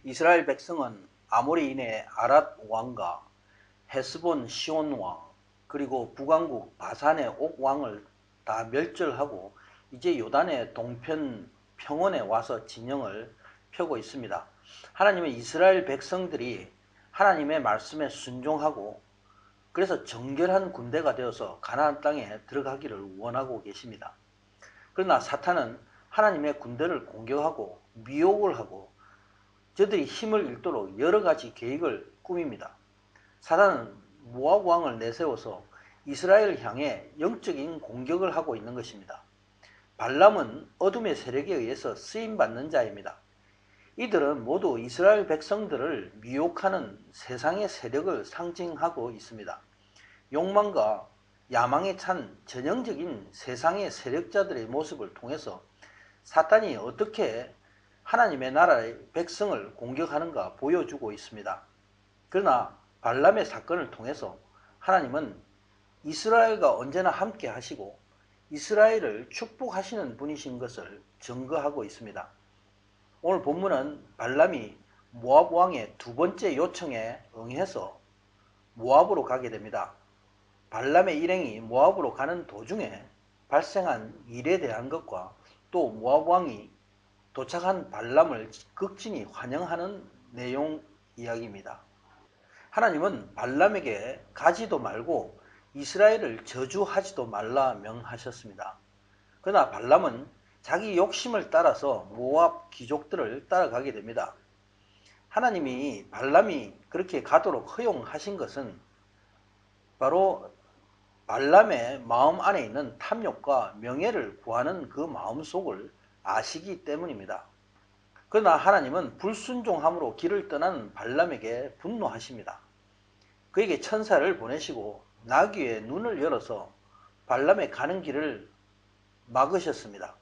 이스라엘 백성은 아모리인의 아랏 왕과 헤스본 시온 왕, 그리고 북왕국 바산의 옥 왕을 다 멸절하고 이제 요단의 동편 평원에 와서 진영을 펴고 있습니다. 하나님은 이스라엘 백성들이 하나님의 말씀에 순종하고 그래서 정결한 군대가 되어서 가나안 땅에 들어가기를 원하고 계십니다. 그러나 사탄은 하나님의 군대를 공격하고 미혹을 하고 저들이 힘을 잃도록 여러 가지 계획을 꾸밉니다. 사탄은 모압 왕을 내세워서 이스라엘을 향해 영적인 공격을 하고 있는 것입니다. 발람은 어둠의 세력에 의해서 쓰임받는 자입니다. 이들은 모두 이스라엘 백성들을 미혹하는 세상의 세력을 상징하고 있습니다. 욕망과 야망에 찬 전형적인 세상의 세력자들의 모습을 통해서 사탄이 어떻게 하나님의 나라의 백성을 공격하는가 보여주고 있습니다. 그러나 발람의 사건을 통해서 하나님은 이스라엘과 언제나 함께 하시고 이스라엘을 축복하시는 분이신 것을 증거하고 있습니다. 오늘 본문은 발람이 모압 왕의 두 번째 요청에 응해서 모압으로 가게 됩니다. 발람의 일행이 모압으로 가는 도중에 발생한 일에 대한 것과 또 모압 왕이 도착한 발람을 극진히 환영하는 내용 이야기입니다. 하나님은 발람에게 가지도 말고 이스라엘을 저주하지도 말라 명하셨습니다. 그러나 발람은 자기 욕심을 따라서 모압 귀족들을 따라가게 됩니다. 하나님이 발람이 그렇게 가도록 허용하신 것은 바로 발람의 마음 안에 있는 탐욕과 명예를 구하는 그 마음속을 아시기 때문입니다. 그러나 하나님은 불순종함으로 길을 떠나는 발람에게 분노하십니다. 그에게 천사를 보내시고 나귀의 눈을 열어서 발람의 가는 길을 막으셨습니다.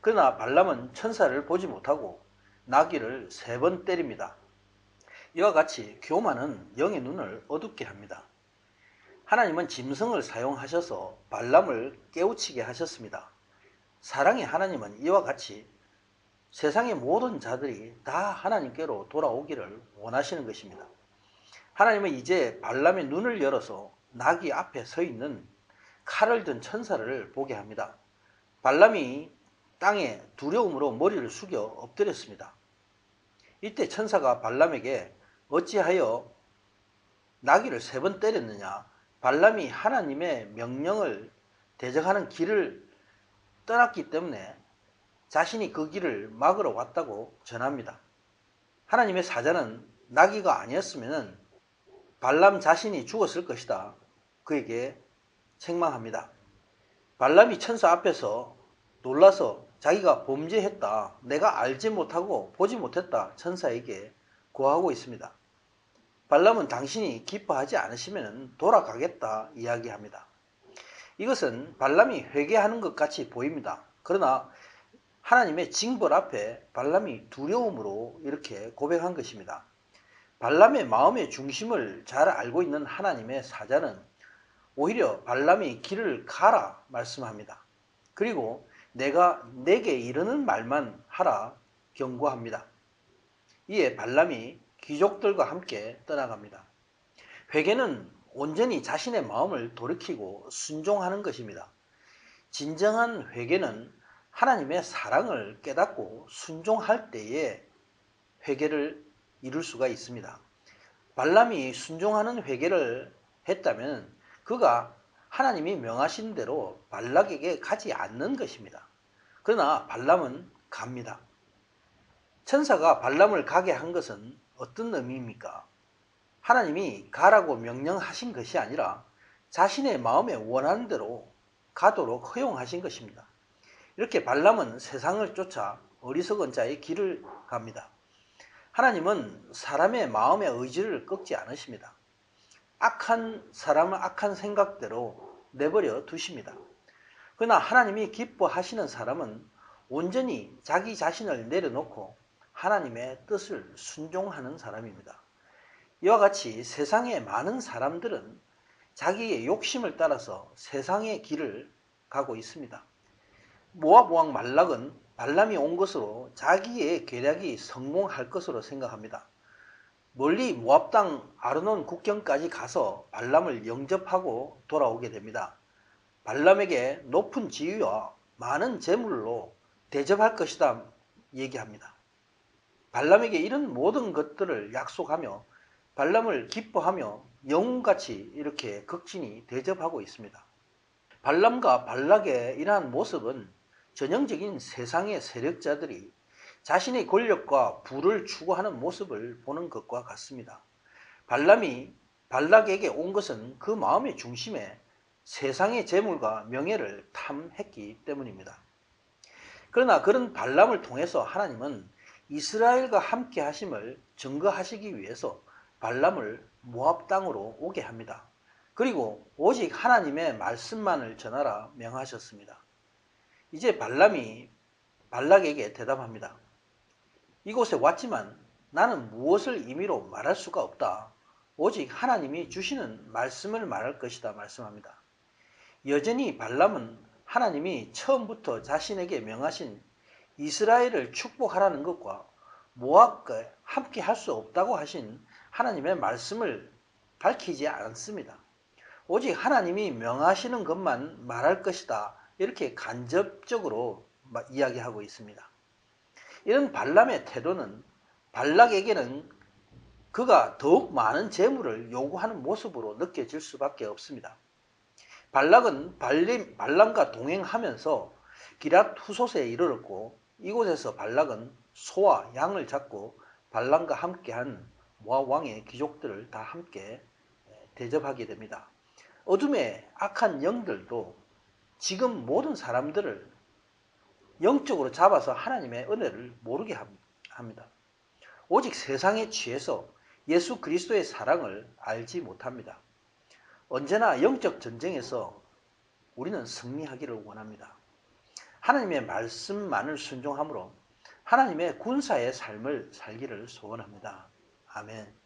그러나 발람은 천사를 보지 못하고 나귀를 3번 때립니다. 이와 같이 교만은 영의 눈을 어둡게 합니다. 하나님은 짐승을 사용하셔서 발람을 깨우치게 하셨습니다. 사랑의 하나님은 이와 같이 세상의 모든 자들이 다 하나님께로 돌아오기를 원하시는 것입니다. 하나님은 이제 발람의 눈을 열어서 나귀 앞에 서 있는 칼을 든 천사를 보게 합니다. 발람이 땅에 두려움으로 머리를 숙여 엎드렸습니다. 이때 천사가 발람에게 어찌하여 나귀를 3번 때렸느냐? 발람이 하나님의 명령을 대적하는 길을 떠났기 때문에 자신이 그 길을 막으러 왔다고 전합니다. 하나님의 사자는 나귀가 아니었으면 발람 자신이 죽었을 것이다. 그에게 책망합니다. 발람이 천사 앞에서 놀라서 자기가 범죄했다. 내가 알지 못하고 보지 못했다. 천사에게 고하고 있습니다. 발람은 당신이 기뻐하지 않으시면 돌아가겠다 이야기합니다. 이것은 발람이 회개하는 것 같이 보입니다. 그러나 하나님의 징벌 앞에 발람이 두려움으로 이렇게 고백한 것입니다. 발람의 마음의 중심을 잘 알고 있는 하나님의 사자는 오히려 발람이 길을 가라 말씀합니다. 그리고 내가 내게 이르는 말만 하라 경고합니다. 이에 발람이 귀족들과 함께 떠나갑니다. 회개는 온전히 자신의 마음을 돌이키고 순종하는 것입니다. 진정한 회개는 하나님의 사랑을 깨닫고 순종할 때에 회개를 이룰 수가 있습니다. 발람이 순종하는 회개를 했다면 그가 하나님이 명하신 대로 발락에게 가지 않는 것입니다. 그러나 발람은 갑니다. 천사가 발람을 가게 한 것은 어떤 의미입니까? 하나님이 가라고 명령하신 것이 아니라 자신의 마음에 원하는 대로 가도록 허용하신 것입니다. 이렇게 발람은 세상을 쫓아 어리석은 자의 길을 갑니다. 하나님은 사람의 마음의 의지를 꺾지 않으십니다. 악한 사람은 악한 생각대로 내버려 두십니다. 그러나 하나님이 기뻐하시는 사람은 온전히 자기 자신을 내려놓고 하나님의 뜻을 순종하는 사람입니다. 이와 같이 세상의 많은 사람들은 자기의 욕심을 따라서 세상의 길을 가고 있습니다. 모압 왕 말락은 발람이 온 것으로 자기의 계략이 성공할 것으로 생각합니다. 멀리 모압 땅 아르논 국경까지 가서 발람을 영접하고 돌아오게 됩니다. 발람에게 높은 지위와 많은 재물로 대접할 것이다 얘기합니다. 발람에게 이런 모든 것들을 약속하며 발람을 기뻐하며 영웅같이 이렇게 극진히 대접하고 있습니다. 발람과 발락의 이러한 모습은 전형적인 세상의 세력자들이 자신의 권력과 부를 추구하는 모습을 보는 것과 같습니다. 발람이 발락에게 온 것은 그 마음의 중심에 세상의 재물과 명예를 탐했기 때문입니다. 그러나 그런 발람을 통해서 하나님은 이스라엘과 함께 하심을 증거하시기 위해서 발람을 모압 땅으로 오게 합니다. 그리고 오직 하나님의 말씀만을 전하라 명하셨습니다. 이제 발람이 발락에게 대답합니다. 이곳에 왔지만 나는 무엇을 임의로 말할 수가 없다. 오직 하나님이 주시는 말씀을 말할 것이다 말씀합니다. 여전히 발람은 하나님이 처음부터 자신에게 명하신 이스라엘을 축복하라는 것과 모압과 함께 할 수 없다고 하신 하나님의 말씀을 밝히지 않습니다. 오직 하나님이 명하시는 것만 말할 것이다. 이렇게 간접적으로 이야기하고 있습니다. 이런 발람의 태도는 발락에게는 그가 더욱 많은 재물을 요구하는 모습으로 느껴질 수밖에 없습니다. 발락은 발람과 동행하면서 기랏 후솥에 이르렀고 이곳에서 발락은 소와 양을 잡고 발람과 함께한 모압 왕의 귀족들을 다 함께 대접하게 됩니다. 어둠의 악한 영들도 지금 모든 사람들을 영적으로 잡아서 하나님의 은혜를 모르게 합니다. 오직 세상에 취해서 예수 그리스도의 사랑을 알지 못합니다. 언제나 영적 전쟁에서 우리는 승리하기를 원합니다. 하나님의 말씀만을 순종함으로 하나님의 군사의 삶을 살기를 소원합니다. 아멘.